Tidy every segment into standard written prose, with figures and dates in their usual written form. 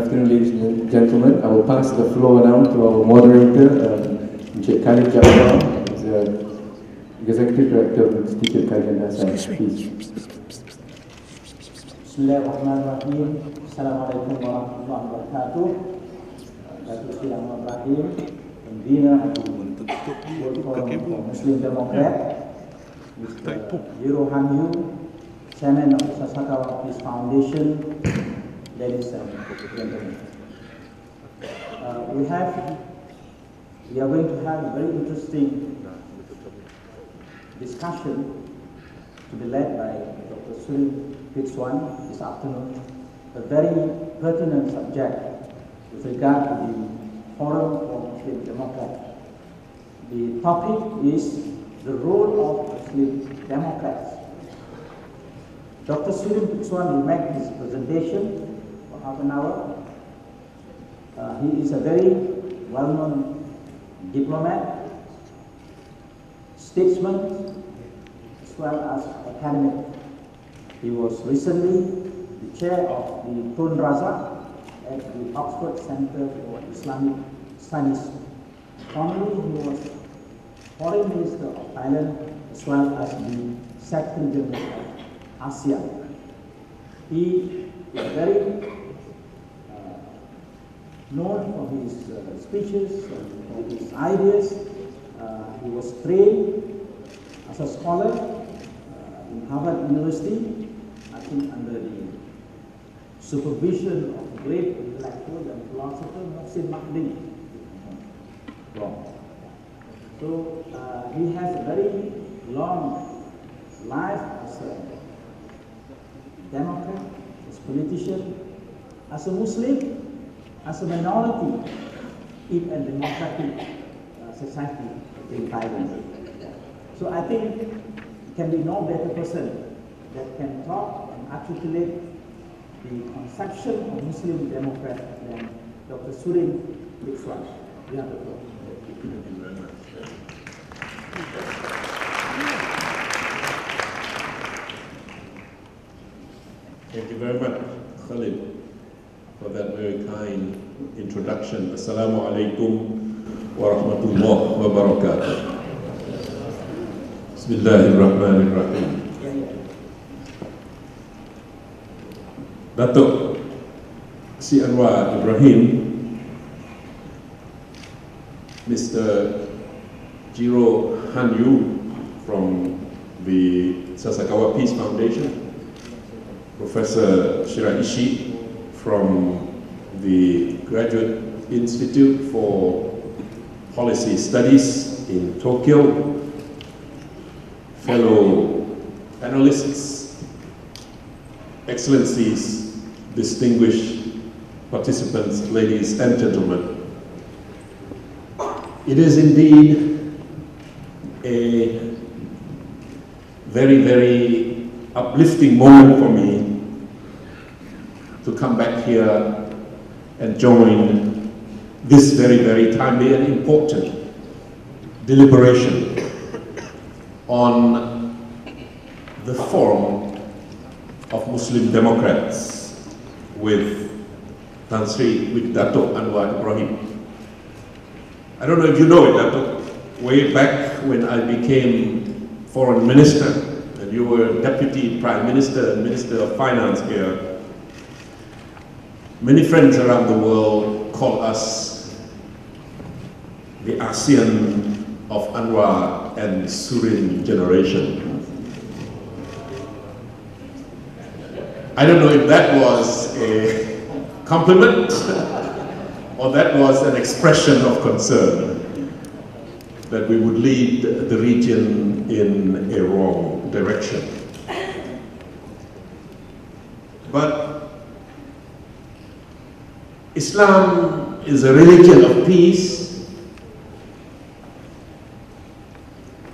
afternoon, ladies and gentlemen. I will pass the floor now to our moderator, Encik Khalid Jabbar, who is the Executive Director of the Institute Kajian ASEAN. Please. Bismillahirrahmanirrahim. Assalamualaikum warahmatullahi wabarakatuh. Datuk Sri Ahmad Ibrahim, pembina Forum Muslim Demokrat, Mr. Jiro Hanyu, Chairman of the Sasakawa Peace Foundation, ladies and gentlemen. We are going to have a very interesting discussion to be led by Dr. Surin Pitsuwan this afternoon, a very pertinent subject with regard to the Forum for Muslim Democrats. The topic is the role of Muslim Democrats. Dr. Surin Pitsuwan will make his presentation for half an hour. He is a very well-known diplomat, statesman, as well as academic. He was recently the chair of the Tun Razak at the Oxford Center for Islamic Studies. Formerly, he was Foreign Minister of Thailand as well as the Secretary General of ASEAN. He is very known for his speeches and for his ideas. He was trained as a scholar in Harvard University, I think under the supervision of the great intellectual and philosopher Mohsin Mahdi. So he has a very long life as a Democrat, as a politician, as a Muslim, as a minority in a democratic society in Thailand. So I think there can be no better person that can talk and articulate the conception of Muslim Democrat than Dr. Surin Pitsuwan. You have the floor. Thank you very much. Thank you very much, Khalid, for that very kind introduction. Assalamu alaikum wa rahmatullahi wa barakatuh. Bismillahirrahmanirrahim. Datuk Si Anwar Ibrahim, Mr. Jiro Hanyu from the Sasakawa Peace Foundation, Professor Shiraishi from the Graduate Institute for Policy Studies in Tokyo, fellow panelists, excellencies, distinguished participants, ladies and gentlemen. It is indeed a very, very uplifting moment for me to come back here and join this very, very timely and important deliberation on the Forum of Muslim Democrats with Datuk Anwar Ibrahim. I don't know if you know it, Datuk. Way back when I became Foreign Minister and you were Deputy Prime Minister and Minister of Finance here, many friends around the world call us the ASEAN of Anwar and Surin generation. I don't know if that was a compliment or that was an expression of concern that we would lead the region in a wrong direction. But Islam is a religion of peace,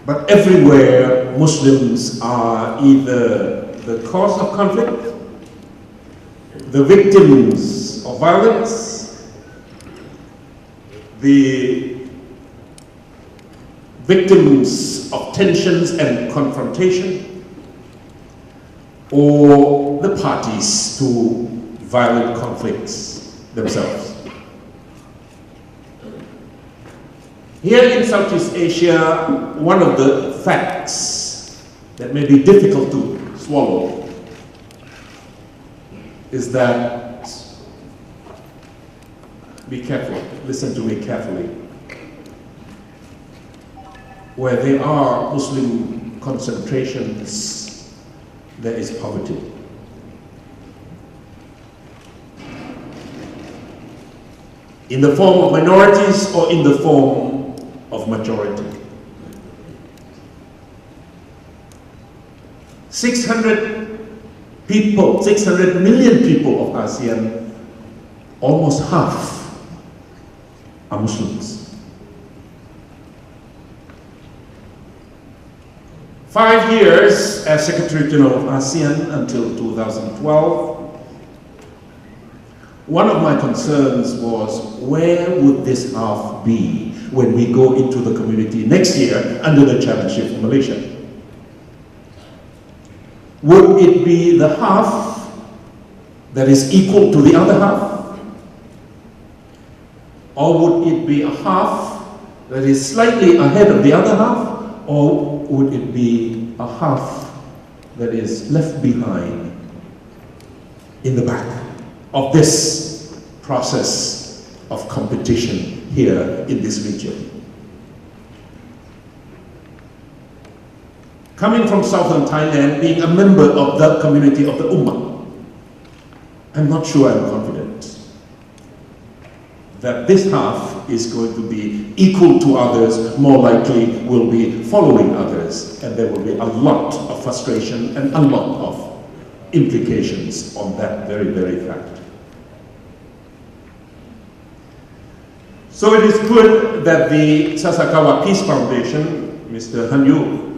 but everywhere Muslims are either the cause of conflict, the victims of violence, the victims of tensions and confrontation, or the parties to violent conflicts themselves. Here in Southeast Asia, one of the facts that may be difficult to swallow is that, be careful, listen to me carefully, where there are Muslim concentrations, there is poverty. In the form of minorities or in the form of majority. 600 people, 600 million people of ASEAN, almost half are Muslims. 5 years as Secretary General of ASEAN until 2012, one of my concerns was, where would this half be when we go into the community next year under the chairmanship of Malaysia? Would it be the half that is equal to the other half? Or would it be a half that is slightly ahead of the other half? Or would it be a half that is left behind in the back of this process of competition here in this region? Coming from southern Thailand, being a member of the community of the ummah, I'm not sure I'm confident that this half is going to be equal to others, more likely will be following others, and there will be a lot of frustration and a lot of implications on that very, very fact. So it is good that the Sasakawa Peace Foundation, Mr. Hanyu,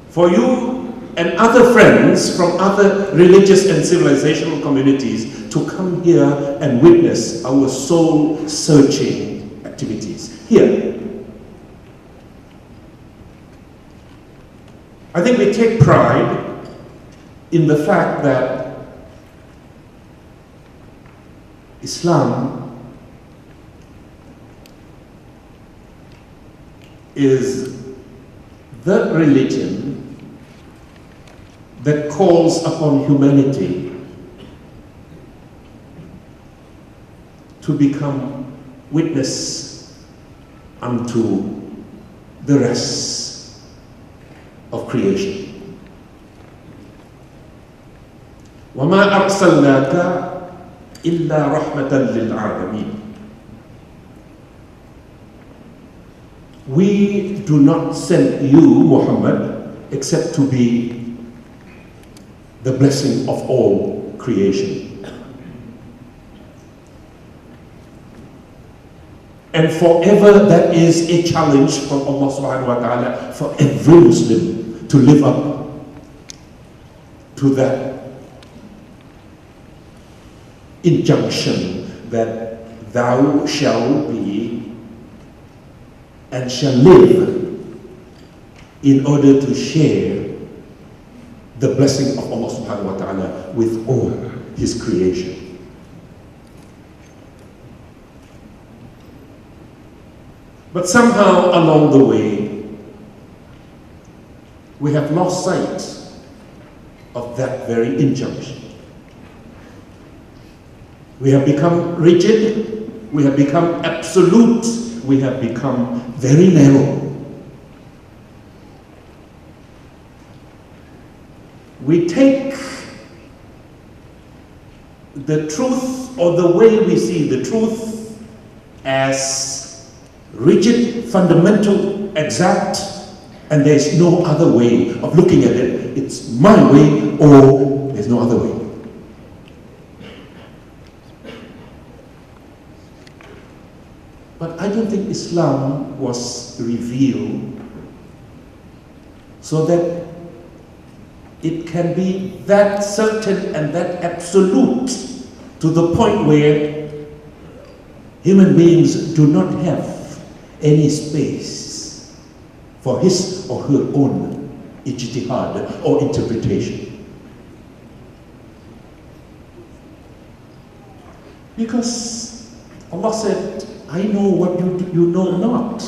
for you and other friends from other religious and civilizational communities to come here and witness our soul-searching activities here. I think we take pride in the fact that Islam is the religion that calls upon humanity to become witness unto the rest of creation. وَمَا أَرْسَلْنَاكَ إِلَّا رَحْمَةً لِلْعَالَمِينَ. We do not send you, Muhammad, except to be the blessing of all creation. And forever that is a challenge from Allah subhanahu wa ta'ala for every Muslim to live up to that injunction that thou shalt be and shall live in order to share the blessing of Allah subhanahu wa ta'ala with all His creation. But somehow along the way, we have lost sight of that very injunction. We have become rigid, we have become absolute, we have become very narrow. We take the truth, or the way we see the truth, as rigid, fundamental, exact, and there's no other way of looking at it. It's my way or there's no other way. But I don't think Islam was revealed so that it can be that certain and that absolute to the point where human beings do not have any space for his or her own ijtihad or interpretation. Because Allah said, I know what you know not.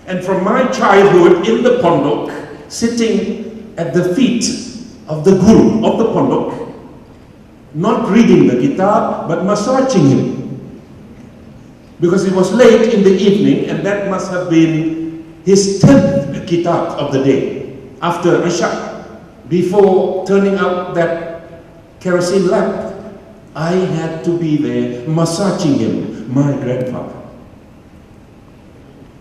And from my childhood in the pondok, sitting at the feet of the guru of the pondok, not reading the kitab, but massaging him. Because it was late in the evening, and that must have been his 10th kitab of the day, after Isha, before turning out that kerosene lamp. I had to be there massaging him, my grandfather.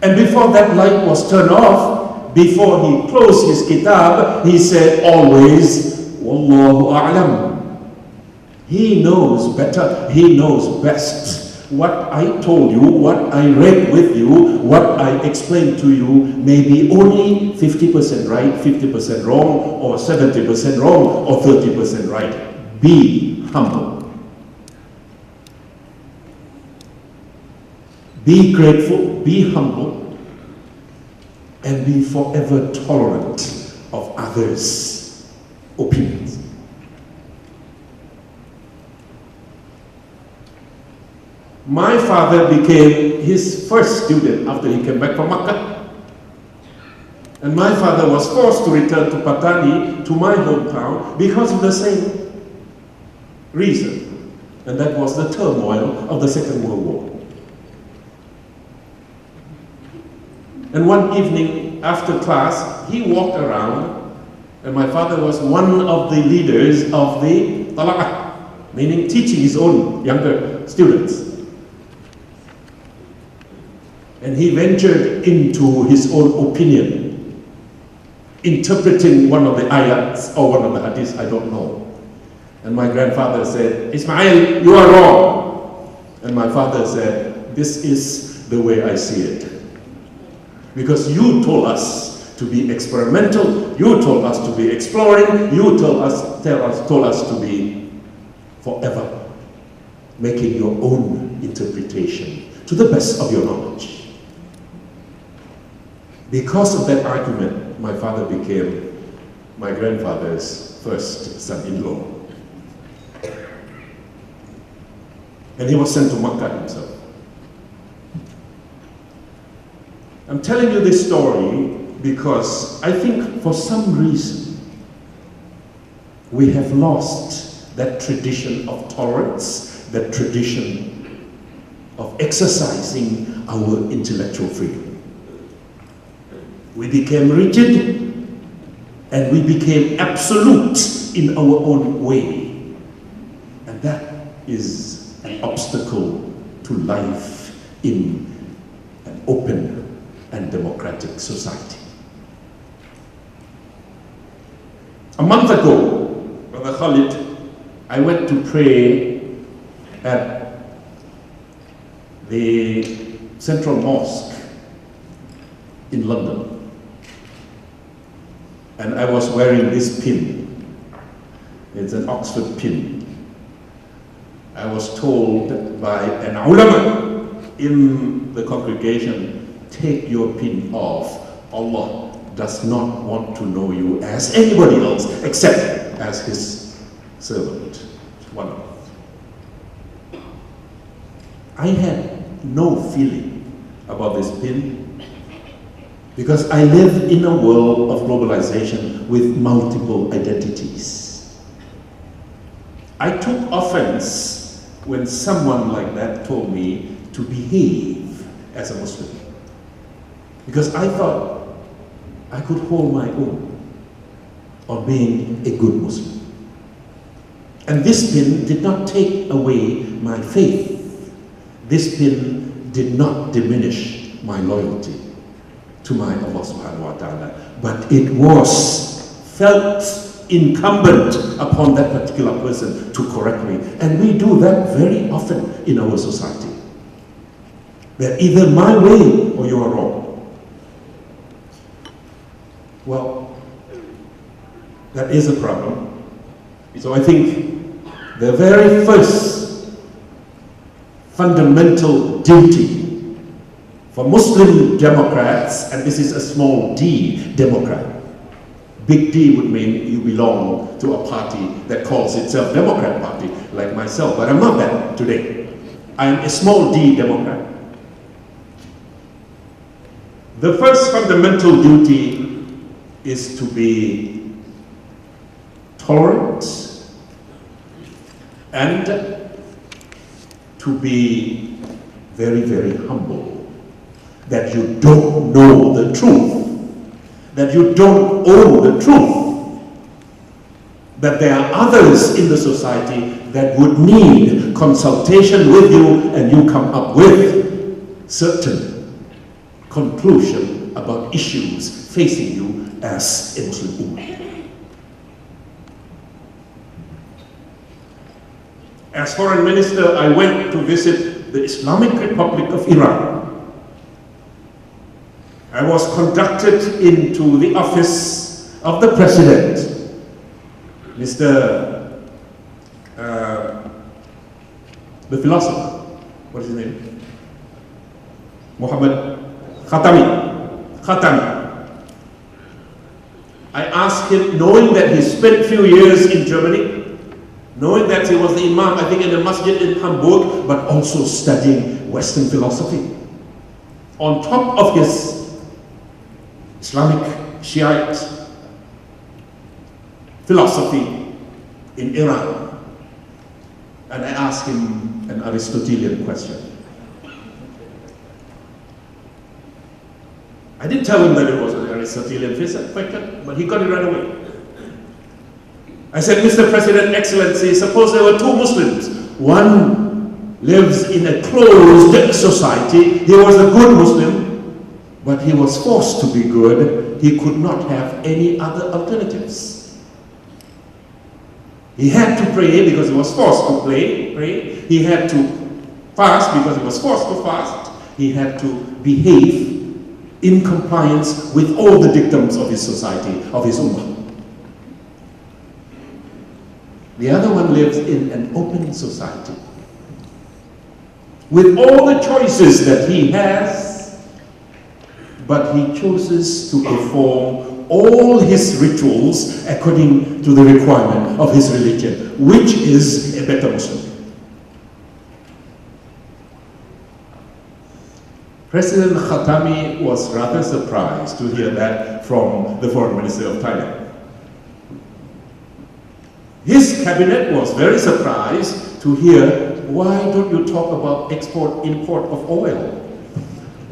And before that light was turned off, before he closed his kitab, he said always, Wallahu a'lam. He knows better, he knows best. What I told you, what I read with you, what I explained to you may be only 50% right, 50% wrong, or 70% wrong, or 30% right. Be humble. Be grateful, be humble, and be forever tolerant of others' opinions. My father became his first student after he came back from Makkah. And my father was forced to return to Patani, to my hometown, because of the same reason. And that was the turmoil of the Second World War. And one evening after class, he walked around, and my father was one of the leaders of the talaqah, meaning teaching his own younger students. And he ventured into his own opinion, interpreting one of the ayats or one of the hadiths, I don't know. And my grandfather said, Ismail, you are wrong. And my father said, this is the way I see it. Because you told us to be experimental, you told us to be exploring, you told us to be forever making your own interpretation to the best of your knowledge. Because of that argument, my father became my grandfather's first son-in-law. And he was sent to Makkah himself. I'm telling you this story because I think for some reason we have lost that tradition of tolerance, that tradition of exercising our intellectual freedom. We became rigid and we became absolute in our own way. And that is an obstacle to life in an open and democratic society. A month ago, Brother Khalid, I went to pray at the Central Mosque in London. And I was wearing this pin. It's an Oxford pin. I was told by an ulama in the congregation, take your pin off. Allah does not want to know you as anybody else except as his servant. One of them. I had no feeling about this pin because I live in a world of globalization with multiple identities. I took offense when someone like that told me to behave as a Muslim. Because I thought I could hold my own on being a good Muslim. And this pin did not take away my faith. This pin did not diminish my loyalty to my Allah subhanahu wa ta'ala. But it was felt incumbent upon that particular person to correct me. And we do that very often in our society. That either my way or you are wrong. Well, that is a problem. So I think the very first fundamental duty for Muslim Democrats, and this is a small d Democrat, Big D would mean you belong to a party that calls itself Democrat Party, like myself, but I'm not that today. I am a small d Democrat. The first fundamental duty is to be tolerant and to be very, very humble. That you don't know the truth. That you don't own the truth, that there are others in the society that would need consultation with you, and you come up with certain conclusion about issues facing you as a Muslim ummah. As foreign minister, I went to visit the Islamic Republic of Iran. I was conducted into the office of the president, Mr. The philosopher, what is his name? Muhammad Khatami. I asked him, knowing that he spent a few years in Germany, knowing that he was the imam, I think, in a masjid in Hamburg, but also studying Western philosophy. On top of his Islamic Shiite philosophy in Iran. And I asked him an Aristotelian question. I didn't tell him that it was an Aristotelian question, but he got it right away. I said, Mr. President, Excellency, suppose there were two Muslims. One lives in a closed society. He was a good Muslim, but he was forced to be good. He could not have any other alternatives. He had to pray because he was forced to pray. He had to fast because he was forced to fast. He had to behave in compliance with all the dictums of his society, of his ummah. The other one lives in an open society with all the choices that he has, but he chooses to perform all his rituals according to the requirement of his religion, which is a better Muslim. President Khatami was rather surprised to hear that from the Foreign Minister of Thailand. His cabinet was very surprised to hear, why don't you talk about export, import of oil?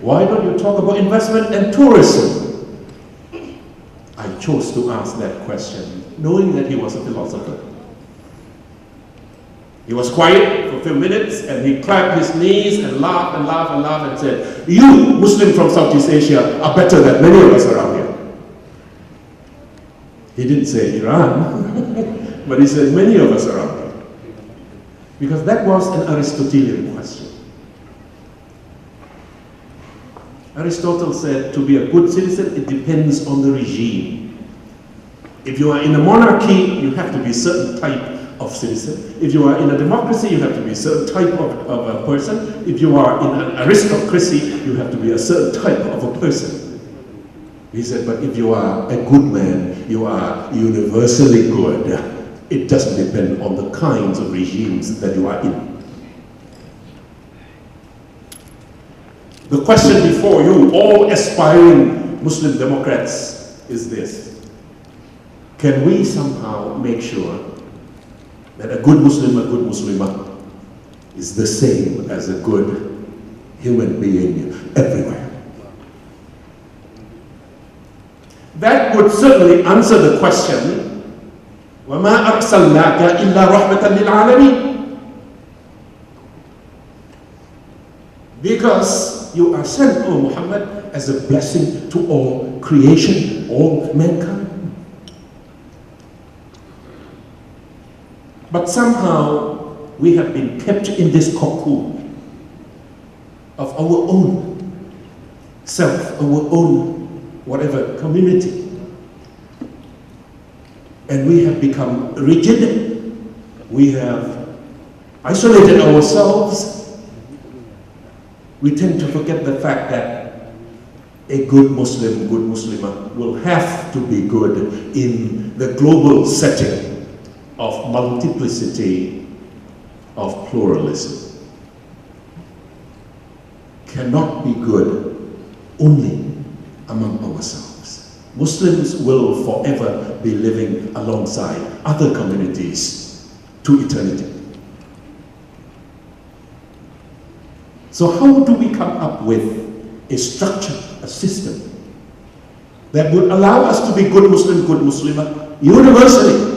Why don't you talk about investment and tourism? I chose to ask that question, knowing that he was a philosopher. He was quiet for a few minutes, and he clapped his knees and laughed and laughed and laughed and said, you, Muslim from Southeast Asia, are better than many of us around here. He didn't say Iran, but he said many of us around here. Because that was an Aristotelian question. Aristotle said, to be a good citizen, it depends on the regime. If you are in a monarchy, you have to be a certain type of citizen. If you are in a democracy, you have to be a certain type of a person. If you are in an aristocracy, you have to be a certain type of a person. He said, but if you are a good man, you are universally good. It doesn't depend on the kinds of regimes that you are in. The question before you, all aspiring Muslim Democrats, is this. Can we somehow make sure that a good Muslim, a good Muslimah, is the same as a good human being everywhere? That would certainly answer the question, وَمَا أَرْسَلْنَاكَ إِلَّا رَحْمَةً لِلْعَالَمِينَ. Because you are sent, O Muhammad, as a blessing to all creation, all mankind. But somehow we have been kept in this cocoon of our own self, our own whatever community. And we have become rigid. We have isolated ourselves. We tend to forget the fact that a good Muslim, good Muslimah will have to be good in the global setting of multiplicity, of pluralism. Cannot be good only among ourselves. Muslims will forever be living alongside other communities to eternity. So how do we come up with a structure, a system that would allow us to be good Muslim, good Muslimah universally?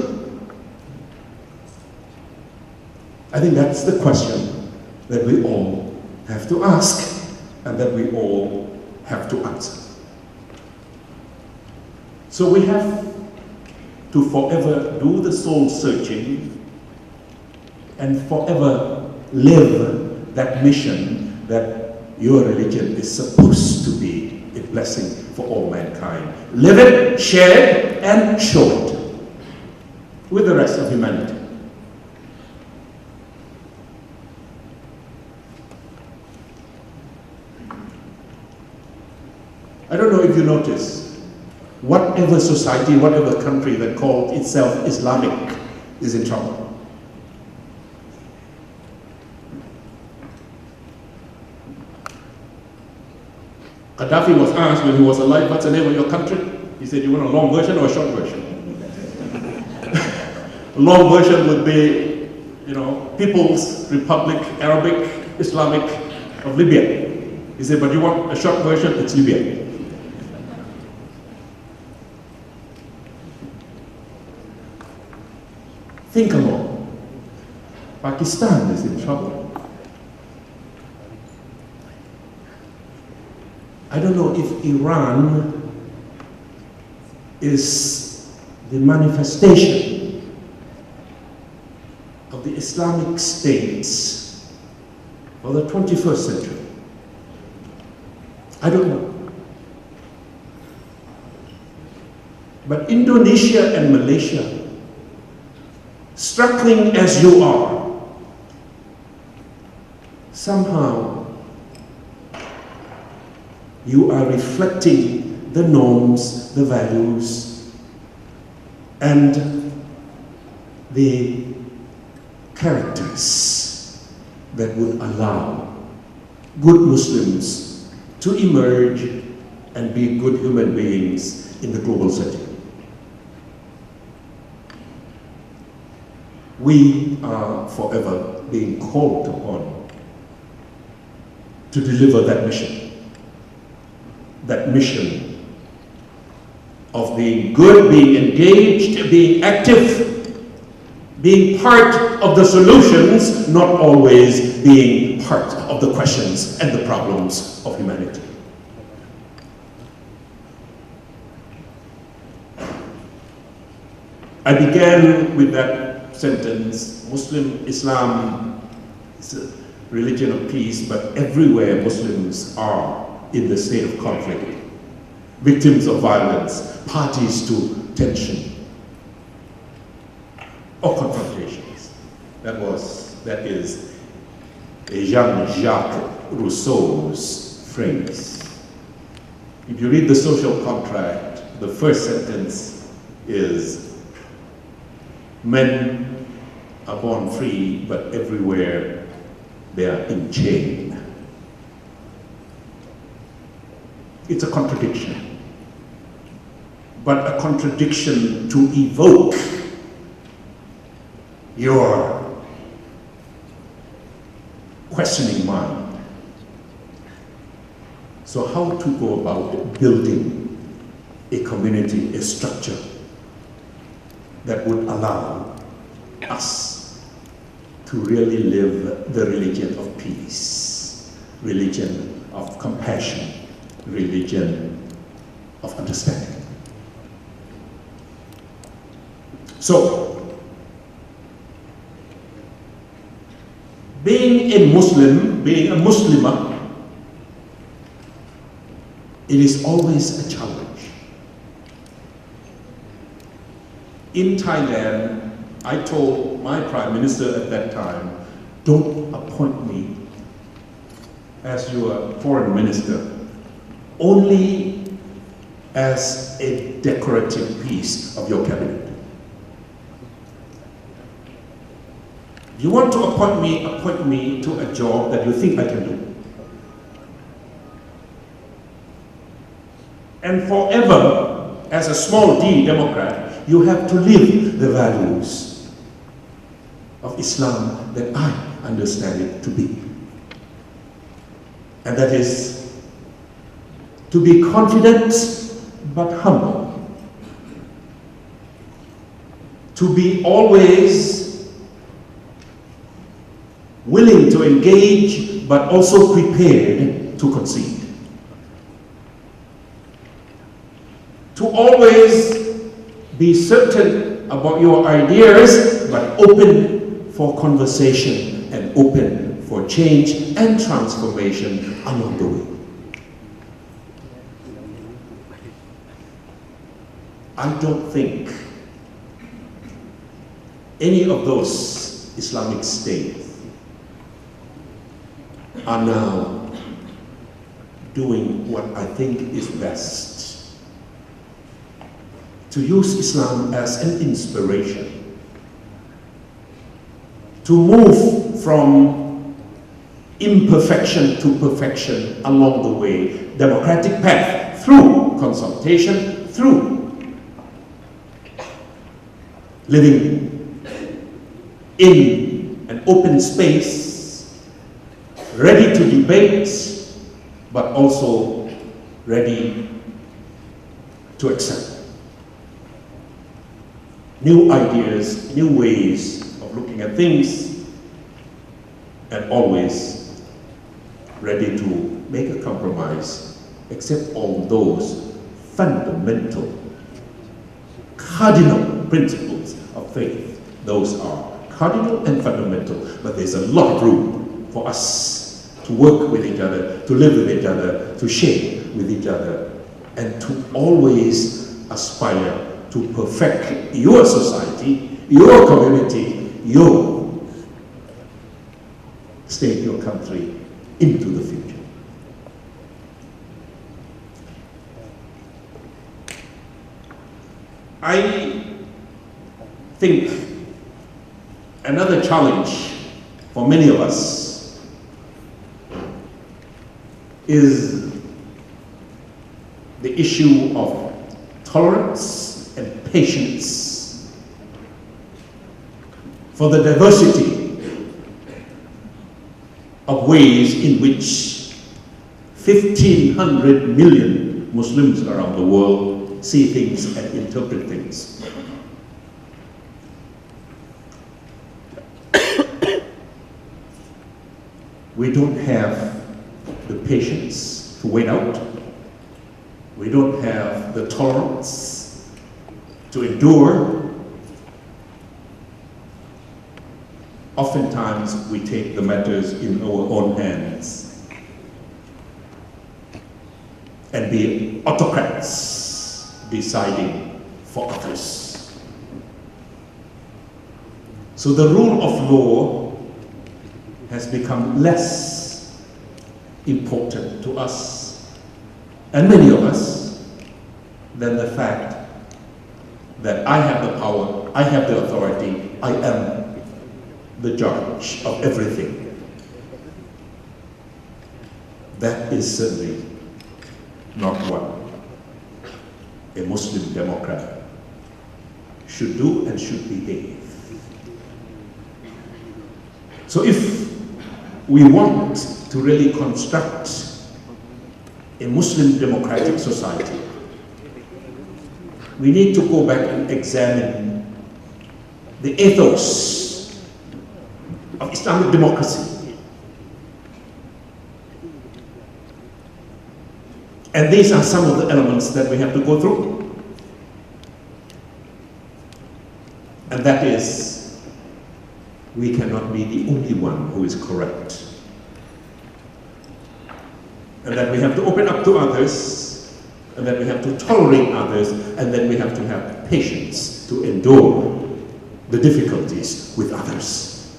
I think that's the question that we all have to ask and that we all have to answer. So we have to forever do the soul searching and forever live that mission that your religion is supposed to be a blessing for all mankind. Live it, share it, and show it with the rest of humanity. I don't know if you notice, whatever society, whatever country that called itself Islamic is in trouble. Gaddafi was asked when he was alive, what's the name of your country? He said, you want a long version or a short version? A long version would be, People's Republic, Arabic, Islamic of Libya. He said, but you want a short version? It's Libya. Think along. Pakistan is in trouble. I don't know if Iran is the manifestation of the Islamic states of the 21st century. I don't know. But Indonesia and Malaysia, struggling as you are, somehow you are reflecting the norms, the values, and the characters that would allow good Muslims to emerge and be good human beings in the global setting. We are forever being called upon to deliver that mission. That mission of being good, being engaged, being active, being part of the solutions, not always being part of the questions and the problems of humanity. I began with that sentence, Islam is a religion of peace, but everywhere Muslims are in the state of conflict, victims of violence, parties to tension or confrontations. That is Jean-Jacques Rousseau's phrase. If you read the social contract, the first sentence is, men are born free, but everywhere they are in chains. It's a contradiction, but a contradiction to evoke your questioning mind. So how to go about building a community, a structure that would allow us to really live the religion of peace, religion of compassion, religion of understanding. So, being a Muslim, being a Muslimah, it is always a challenge. In Thailand, I told my Prime Minister at that time, don't appoint me as your foreign minister only as a decorative piece of your cabinet. If you want to appoint me to a job that you think I can do. And forever, as a small d Democrat, you have to live the values of Islam that I understand it to be. And that is to be confident but humble. To be always willing to engage but also prepared to concede. To always be certain about your ideas but open for conversation and open for change and transformation along the way. I don't think any of those Islamic states are now doing what I think is best. To use Islam as an inspiration. To move from imperfection to perfection along the way. Democratic path through consultation, through living in an open space, ready to debate, but also ready to accept new ideas, new ways of looking at things, and always ready to make a compromise, except all those fundamental, cardinal principles of faith. Those are cardinal and fundamental, but there's a lot of room for us to work with each other, to live with each other, to share with each other, and to always aspire to perfect your society, your community, your state, your country into the future. I think another challenge for many of us is the issue of tolerance and patience for the diversity of ways in which 1,500 million Muslims around the world see things and interpret things. We don't have the patience to wait out. We don't have the tolerance to endure. Oftentimes we take the matters in our own hands and be autocrats deciding for others. So the rule of law has become less important to us, and many of us, than the fact that I have the power, I have the authority, I am the judge of everything. That is certainly not what a Muslim Democrat should do and should behave. So if we want to really construct a Muslim democratic society, we need to go back and examine the ethos of Islamic democracy. And these are some of the elements that we have to go through. And that is, we cannot be the only one who is correct. And that we have to open up to others, and that we have to tolerate others, and then we have to have patience to endure the difficulties with others.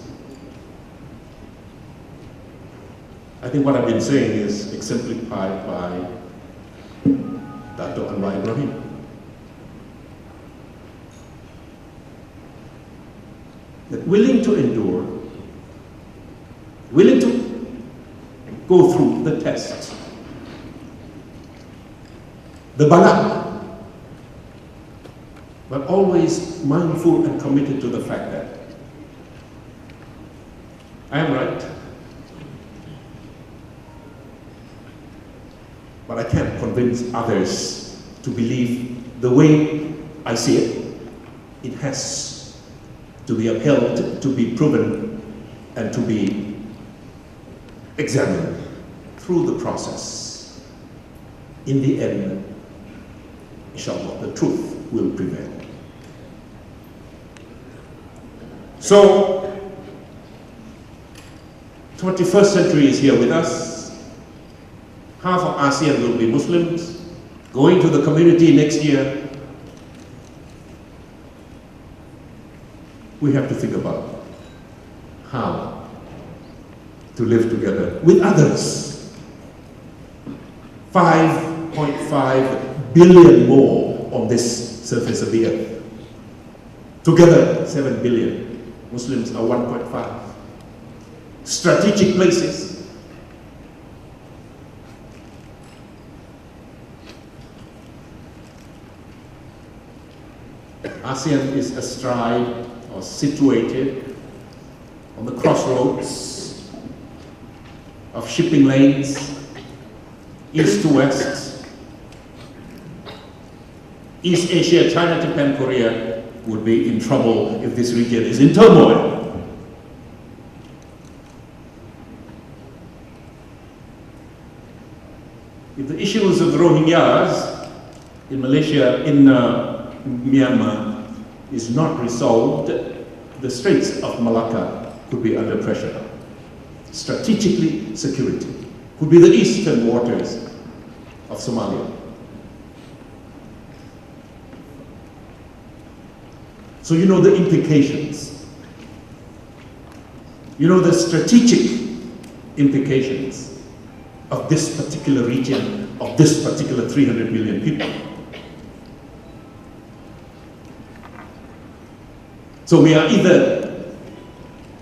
I think what I've been saying is exemplified by Dato' Anwar Ibrahim. That willing to endure, willing to go through the test, the bala, but always mindful and committed to the fact that I am right, but I can't convince others to believe the way I see it. It has to be upheld, to be proven, and to be examined through the process. In the end, inshallah, the truth will prevail. So, 21st century is here with us. Half of ASEAN will be Muslims. Going to the community next year, we have to think about how to live together with others. 5.5 billion more on this surface of the earth. Together, 7 billion. Muslims are 1.5. Strategic places. ASEAN is astride or situated on the crossroads of shipping lanes, east to west. East Asia, China, Japan, Korea would be in trouble if this region is in turmoil. If the issues of the Rohingyas in Malaysia, in Myanmar, is not resolved, the Straits of Malacca could be under pressure. Strategically, security could be the eastern waters of Somalia. So you know the implications. You know the strategic implications of this particular region, of this particular 300 million people. So we are either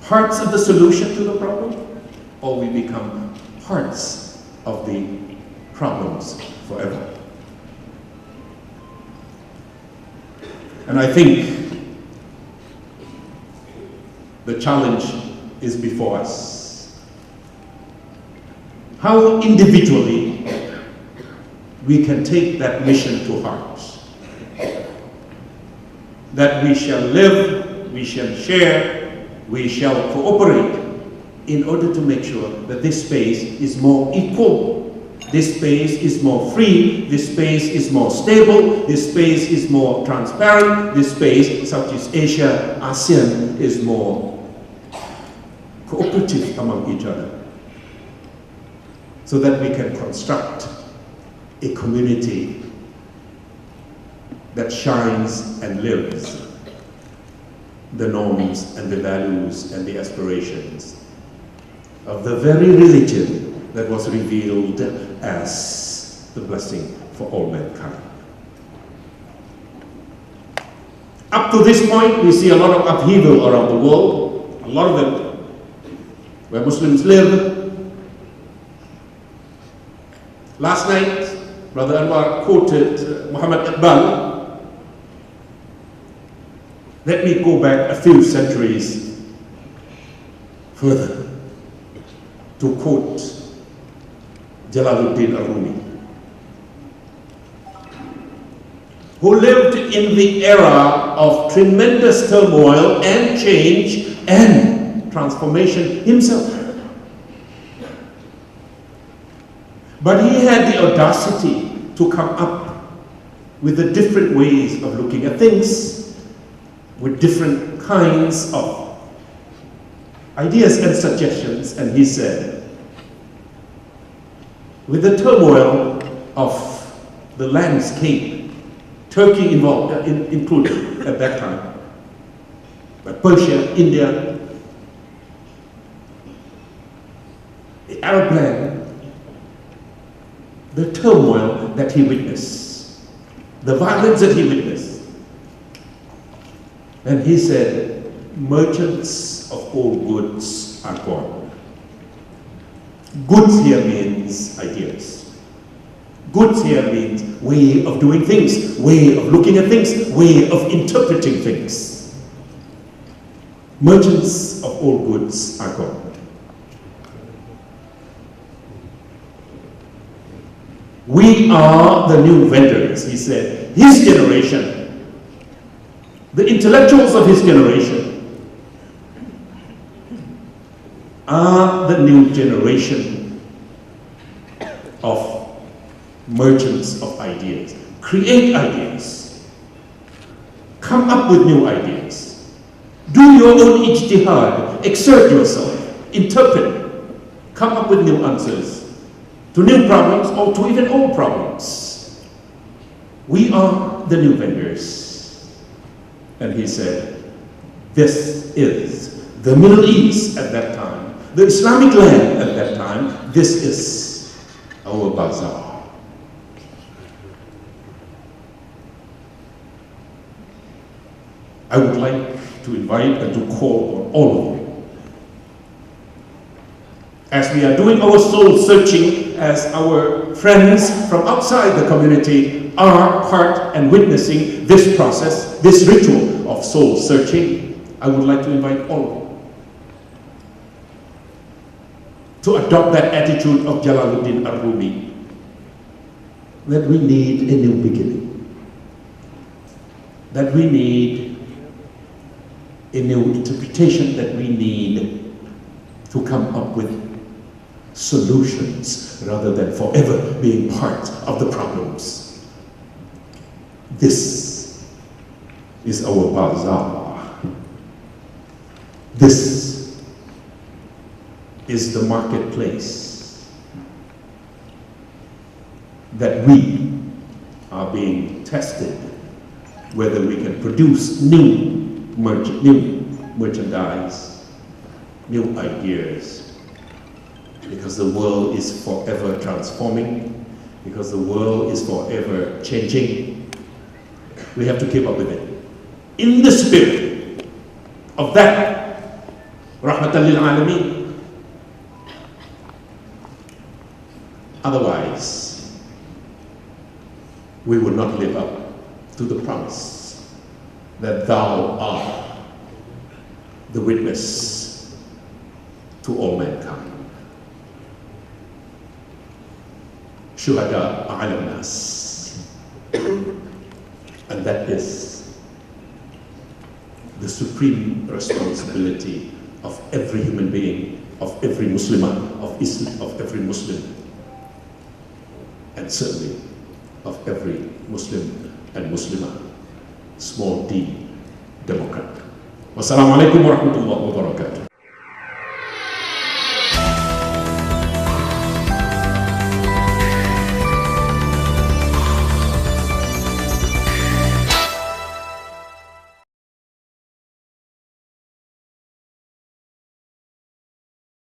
parts of the solution to the problem, or we become parts of the problems forever. And I think the challenge is before us. How individually we can take that mission to heart. That we shall live, we shall share, we shall cooperate in order to make sure that this space is more equal, this space is more free, this space is more stable, this space is more transparent, this space, Southeast Asia, ASEAN, is more cooperative among each other, so that we can construct a community that shines and lives the norms and the values and the aspirations of the very religion that was revealed as the blessing for all mankind. Up to this point, we see a lot of upheaval around the world, a lot of them where Muslims live. Last night, Brother Anwar quoted Muhammad Iqbal. Let me go back a few centuries further to quote Jalaluddin al-Rumi, who lived in the era of tremendous turmoil and change and transformation himself. But he had the audacity to come up with the different ways of looking at things, with different kinds of ideas and suggestions, and he said, with the turmoil of the landscape, Turkey involved, included at that time, but Persia, India, the Arab land, the turmoil that he witnessed, the violence that he witnessed. And he said, merchants of all goods are gone. Goods here means ideas. Goods here means way of doing things, way of looking at things, way of interpreting things. Merchants of all goods are gone. We are the new vendors, he said. His generation, the intellectuals of his generation, are the new generation of merchants of ideas. Create ideas. Come up with new ideas. Do your own ijtihad. Exert yourself. Interpret. Come up with new answers to new problems or to even old problems. We are the new vendors. And he said, this is the Middle East at that time, the Islamic land at that time. This is our bazaar. I would like to invite and to call on all of you, as we are doing our soul searching, as our friends from outside the community are part and witnessing this process, this ritual of soul searching, I would like to invite all of you to adopt that attitude of Jalaluddin Ar-Rumi, that we need a new beginning, that we need a new interpretation, that we need to come up with solutions rather than forever being part of the problems. This is our bazaar. This is the marketplace that we are being tested, whether we can produce new merchandise, new ideas, because the world is forever transforming, because the world is forever changing. We have to keep up with it. In the spirit of that, Rahmatan lil Alameen. Otherwise, we will not live up to the promise that thou art the witness to all mankind. Shuhada ala nas. And that is the supreme responsibility of every human being, of every Muslimah, of every Muslim, and certainly of every Muslim and Muslimah, small d, Democrat. Wassalamu alaikum warahmatullahi wabarakatuh.